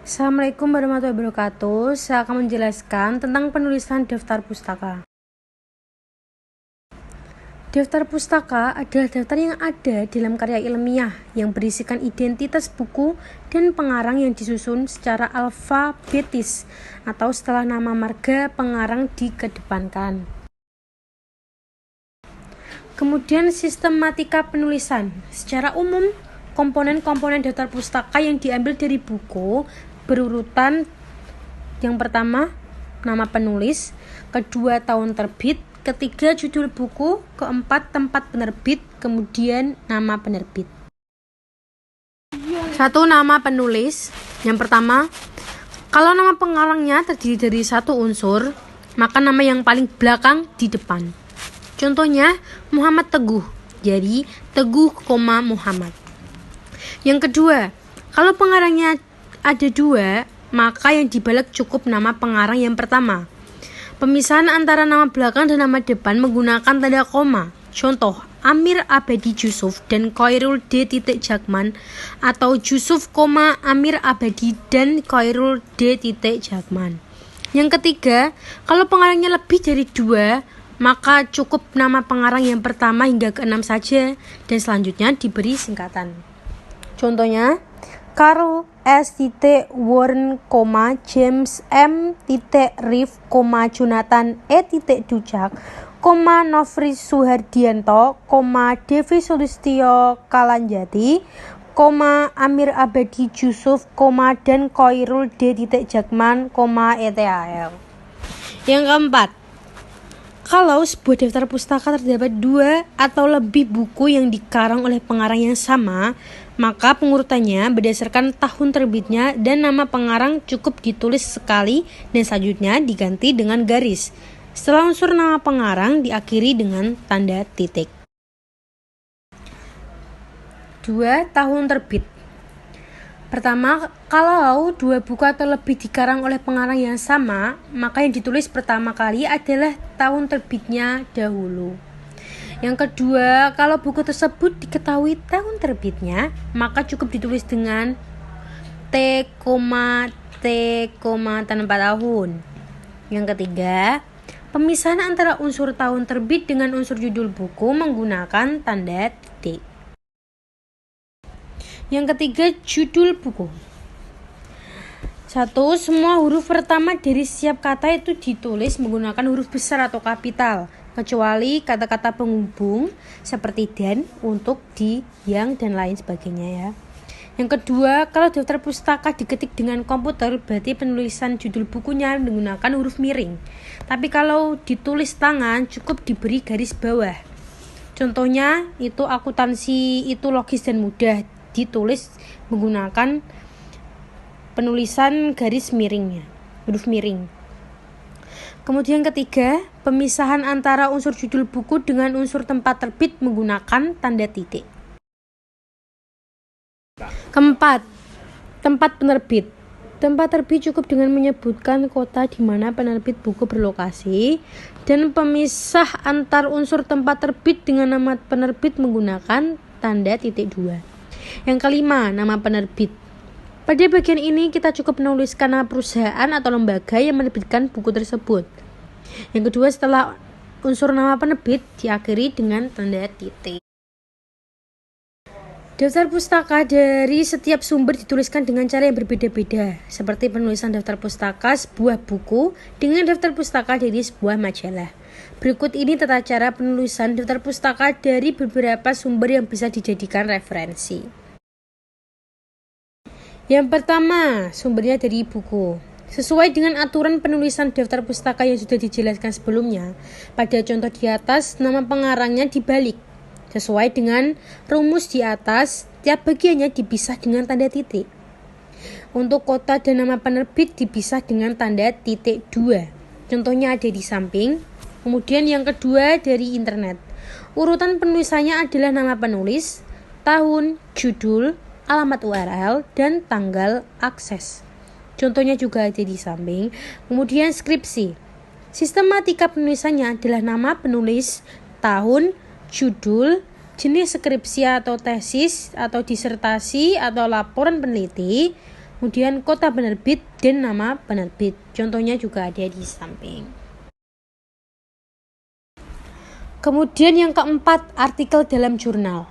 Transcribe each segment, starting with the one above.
Assalamualaikum warahmatullahi wabarakatuh. Saya akan menjelaskan tentang penulisan daftar pustaka. Daftar pustaka adalah daftar yang ada dalam karya ilmiah yang berisikan identitas buku dan pengarang yang disusun secara alfabetis atau setelah nama marga pengarang dikedepankan. Kemudian sistematika penulisan. Secara umum, komponen-komponen daftar pustaka yang diambil dari buku berurutan. Yang pertama, nama penulis, kedua, tahun terbit, ketiga, judul buku, keempat, tempat penerbit, kemudian nama penerbit. 1. Nama penulis. Yang pertama, kalau nama pengarangnya terdiri dari satu unsur, maka nama yang paling belakang di depan. Contohnya, Muhammad Teguh, jadi Teguh, Muhammad. Yang kedua, kalau pengarangnya ada dua, maka yang dibalik cukup nama pengarang yang pertama. Pemisahan antara nama belakang dan nama depan menggunakan tanda koma. Contoh, Amir Abadi Jusuf dan Khairul D. Jakman, atau Jusuf, Amir Abadi dan Khairul D. Jakman. Yang ketiga, kalau pengarangnya lebih dari dua, maka cukup nama pengarang yang pertama hingga ke-6 saja, dan selanjutnya diberi singkatan. Contohnya, Karl S. Warren, James M. Riff, Jonathan E. Dujak, Nofri Suhardianto, Devi Sulistyo Kalanjati, Amir Abadi Jusuf, dan Khairul D. Jakman, ETAL. Yang keempat, kalau sebuah daftar pustaka terdapat dua atau lebih buku yang dikarang oleh pengarang yang sama, maka pengurutannya berdasarkan tahun terbitnya dan nama pengarang cukup ditulis sekali dan selanjutnya diganti dengan garis. Setelah unsur nama pengarang diakhiri dengan tanda titik. 2. Tahun terbit. Pertama, kalau dua buku atau lebih dikarang oleh pengarang yang sama, maka yang ditulis pertama kali adalah tahun terbitnya dahulu. Yang kedua, kalau buku tersebut diketahui tahun terbitnya, maka cukup ditulis dengan T, tanpa tahun. Yang ketiga, pemisahan antara unsur tahun terbit dengan unsur judul buku menggunakan tanda titik. Yang ketiga, judul buku. 1. Semua huruf pertama dari setiap kata itu ditulis menggunakan huruf besar atau kapital, kecuali kata-kata penghubung seperti dan, untuk, di, yang, dan lain sebagainya ya. Yang kedua, kalau daftar pustaka diketik dengan komputer, berarti penulisan judul bukunya menggunakan huruf miring. Tapi kalau ditulis tangan, cukup diberi garis bawah. Contohnya, itu akuntansi itu logis dan mudah, ditulis menggunakan penulisan garis miringnya, huruf miring. Kemudian ketiga, pemisahan antara unsur judul buku dengan unsur tempat terbit menggunakan tanda titik. Keempat, tempat penerbit. Tempat terbit cukup dengan menyebutkan kota di mana penerbit buku berlokasi, dan pemisah antar unsur tempat terbit dengan nama penerbit menggunakan tanda titik 2. Yang kelima, nama penerbit. Pada bagian ini kita cukup menuliskan nama perusahaan atau lembaga yang menerbitkan buku tersebut. Yang kedua, setelah unsur nama penerbit diakhiri dengan tanda titik. Daftar pustaka dari setiap sumber dituliskan dengan cara yang berbeda-beda, seperti penulisan daftar pustaka sebuah buku dengan daftar pustaka dari sebuah majalah. Berikut ini tata cara penulisan daftar pustaka dari beberapa sumber yang bisa dijadikan referensi. Yang pertama, sumbernya dari buku. Sesuai dengan aturan penulisan daftar pustaka yang sudah dijelaskan sebelumnya, pada contoh di atas, nama pengarangnya dibalik. Sesuai dengan rumus di atas, tiap bagiannya dipisah dengan tanda titik. Untuk kota dan nama penerbit dipisah dengan tanda titik 2. Contohnya ada di samping. Kemudian yang kedua dari internet. Urutan penulisannya adalah nama penulis, tahun, judul, alamat URL, dan tanggal akses. Contohnya juga ada di samping. Kemudian skripsi. Sistematika penulisannya adalah nama penulis, tahun, judul, jenis skripsi atau tesis atau disertasi atau laporan peneliti, kemudian kota penerbit dan nama penerbit. Contohnya juga ada di samping. Kemudian yang keempat, artikel dalam jurnal.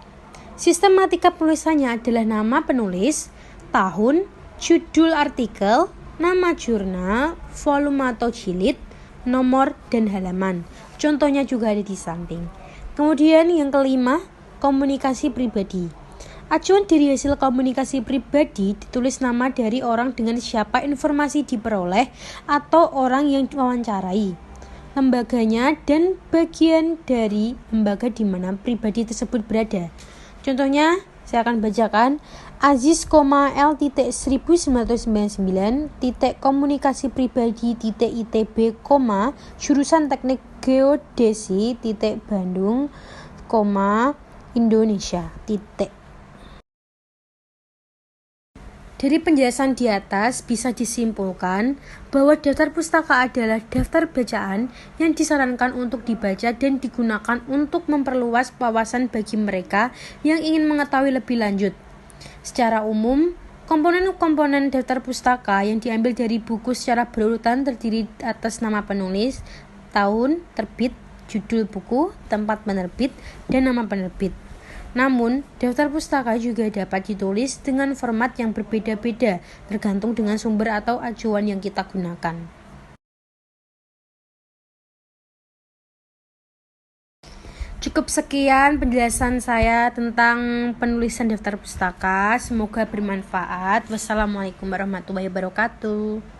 Sistematika penulisannya adalah nama penulis, tahun, judul artikel, nama jurnal, volume atau jilid, nomor, dan halaman. Contohnya juga ada di samping. Kemudian yang kelima, komunikasi pribadi. Acuan dari hasil komunikasi pribadi ditulis nama dari orang dengan siapa informasi diperoleh atau orang yang diwawancarai, lembaganya, dan bagian dari lembaga di mana pribadi tersebut berada. Contohnya, saya akan bacakan. Aziz, L.1999, komunikasi pribadi, ITB, jurusan teknik geodesi, Bandung, Indonesia, Dari penjelasan di atas bisa disimpulkan bahwa daftar pustaka adalah daftar bacaan yang disarankan untuk dibaca dan digunakan untuk memperluas wawasan bagi mereka yang ingin mengetahui lebih lanjut. Secara umum, komponen-komponen daftar pustaka yang diambil dari buku secara berurutan terdiri atas nama penulis, tahun terbit, judul buku, tempat penerbit, dan nama penerbit. Namun, daftar pustaka juga dapat ditulis dengan format yang berbeda-beda, tergantung dengan sumber atau acuan yang kita gunakan. Cukup sekian penjelasan saya tentang penulisan daftar pustaka. Semoga bermanfaat. Wassalamualaikum warahmatullahi wabarakatuh.